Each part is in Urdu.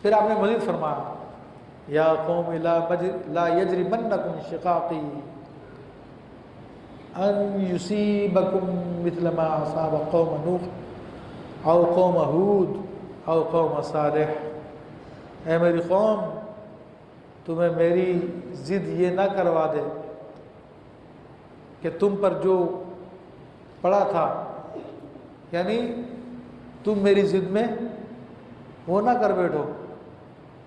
پھر آپ نے مزید فرمایا یا قوم لا یجرمنکم شقاقی ان یصیبکم مثل ما اصاب قوم نوح او قوم ہود او قوم صالح، اے میری قوم تمہیں میری ضد یہ نہ کروا دے کہ تم پر جو پڑا تھا، یعنی تم میری ضد میں وہ نہ کر بیٹھو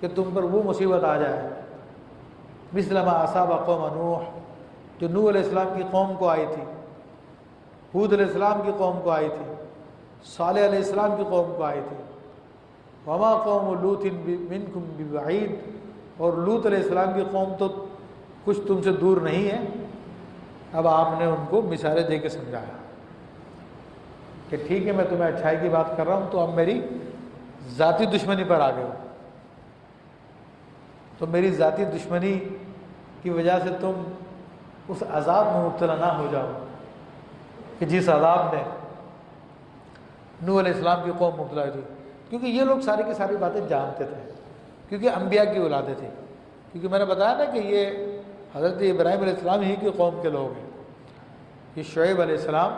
کہ تم پر وہ مصیبت آ جائے مثل ما اصاب قوم نوح، جو نوح علیہ السلام کی قوم کو آئی تھی، ہود علیہ السلام کی قوم کو آئی تھی، صالح علیہ السلام کی قوم کو آئی تھی، وما قوم لوط منکم ببعید، اور لوط علیہ السلام کی قوم تو کچھ تم سے دور نہیں ہے۔ اب آپ نے ان کو مثالیں دے کے سمجھایا کہ ٹھیک ہے میں تمہیں اچھائی کی بات کر رہا ہوں، تو اب میری ذاتی دشمنی پر آ گئے ہو، تو میری ذاتی دشمنی کی وجہ سے تم اس عذاب میں مبتلا نہ ہو جاؤ کہ جس عذاب نے نوح علیہ السلام کی قوم مبتلا ہوئی تھی، کیونکہ یہ لوگ ساری کی ساری باتیں جانتے تھے، کیونکہ انبیاء کی اولادیں تھیں، کیونکہ میں نے بتایا نا کہ یہ حضرت ابراہیم علیہ السلام ہی کی قوم کے لوگ ہیں۔ یہ شعیب علیہ السلام،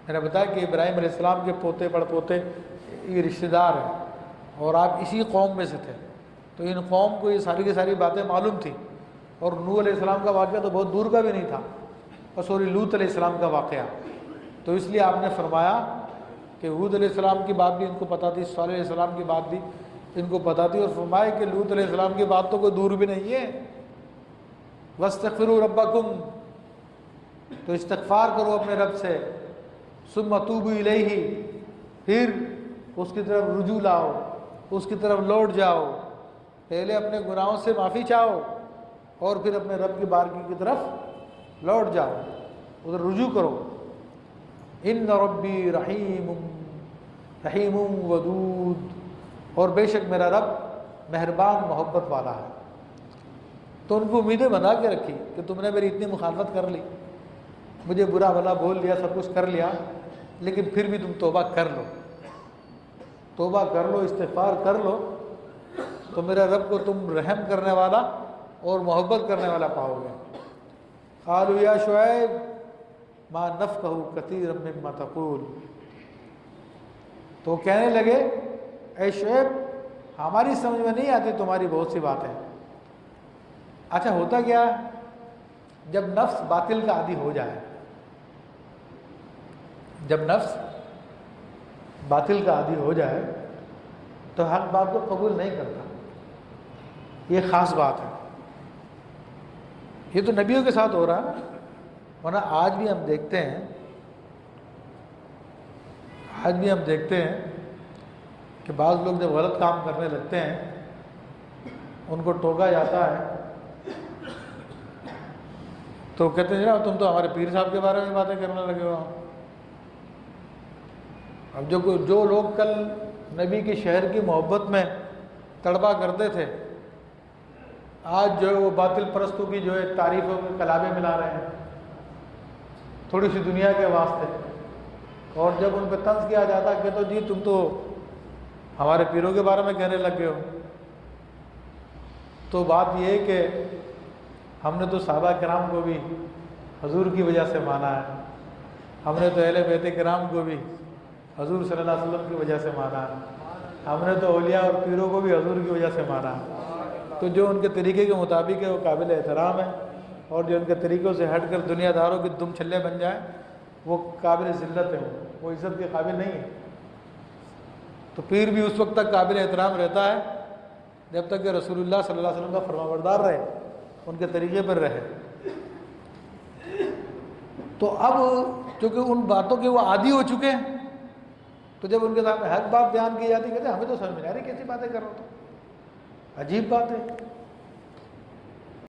میں نے بتایا کہ ابراہیم علیہ السلام کے پوتے پڑ پوتے یہ رشتہ دار ہیں، اور آپ اسی قوم میں سے تھے، تو ان قوم کو یہ ساری کی ساری باتیں معلوم تھیں، اور نوح علیہ السلام کا واقعہ تو بہت دور کا بھی نہیں تھا، اور سوری لوط علیہ السلام کا واقعہ، تو اس لیے آپ نے فرمایا کہ ہود علیہ السلام کی بات بھی ان کو پتہ تھی، صالح علیہ السلام کی بات بھی ان کو پتہ تھی، اور فرمایا کہ لوط علیہ السلام کی بات تو کوئی دور بھی نہیں ہے۔ وَاسْتَغْفِرُوا رَبَّكُمْ، تو استغفار کرو اپنے رب سے، ثُمَّ تُوبُوا إِلَيْهِ، پھر اس کی طرف رجوع لاؤ، اس کی طرف لوٹ جاؤ، پہلے اپنے گناہوں سے معافی چاہو اور پھر اپنے رب کی بارگاہ کی طرف لوٹ جاؤ، ادھر رجوع کرو۔ ان ربی رحیم ودود، اور بے شک میرا رب مہربان محبت والا ہے۔ تو ان کو امیدیں بنا کے رکھی کہ تم نے میری اتنی مخالفت کر لی، مجھے برا بھلا بول لیا، سب کچھ کر لیا، لیکن پھر بھی تم توبہ کر لو، توبہ کر لو، استغفار کر لو، تو میرے رب کو تم رحم کرنے والا اور محبت کرنے والا پاؤ گے۔ قالوا یا شعیب ما نفقہ کثیرا مما تقول، تو کہنے لگے اے شعیب ہماری سمجھ میں نہیں آتی تمہاری بہت سی باتیں۔ اچھا ہوتا کیا ہے جب نفس باطل کا عادی ہو جائے، جب نفس باطل کا عادی ہو جائے تو حق بات کو قبول نہیں کرتا، یہ خاص بات ہے۔ یہ تو نبیوں کے ساتھ ہو رہا ہے، ورنہ آج بھی ہم دیکھتے ہیں، آج بھی ہم دیکھتے ہیں کہ بعض لوگ جب غلط کام کرنے لگتے ہیں ان کو ٹوکا جاتا ہے تو کہتے ہیں جناب تم تو ہمارے پیر صاحب کے بارے میں باتیں کرنے لگے ہو۔ اب جو لوگ کل نبی کے شہر کی محبت میں تڑپا کرتے تھے، آج جو ہے وہ باطل پرستوں کی جو ہے تعریفوں میں کلابیں ملا رہے ہیں تھوڑی سی دنیا کے واسطے، اور جب ان پہ طنز کیا جاتا کہ تو جی تم تو ہمارے پیروں کے بارے میں کہنے لگ گئے ہو، تو بات یہ ہے کہ ہم نے تو صحابہ کرام کو بھی حضور کی وجہ سے مانا ہے، ہم نے تو اہل بیت کرام کو بھی حضور صلی اللہ علیہ وسلم کی وجہ سے مانا ہے، ہم نے تو اولیاء اور پیروں کو بھی حضور کی وجہ سے مانا ہے، تو جو ان کے طریقے کے مطابق ہے وہ قابل احترام ہے، اور جو ان کے طریقوں سے ہٹ کر دنیا داروں کے دم چھلے بن جائیں وہ قابل ذلت ہیں، وہ عزت کے قابل نہیں ہے۔ تو پیر بھی اس وقت تک قابل احترام رہتا ہے جب تک کہ رسول اللہ صلی اللہ علیہ وسلم کا فرمانبردار رہے، ان کے طریقے پر رہے۔ تو اب چونکہ ان باتوں کے وہ عادی ہو چکے ہیں، تو جب ان کے سامنے حق بات بیان کی جاتی کہتے ہیں ہمیں تو سمجھ میں نہیں آ رہی کیسی باتیں کر رہا ہو، تو عجیب بات ہے۔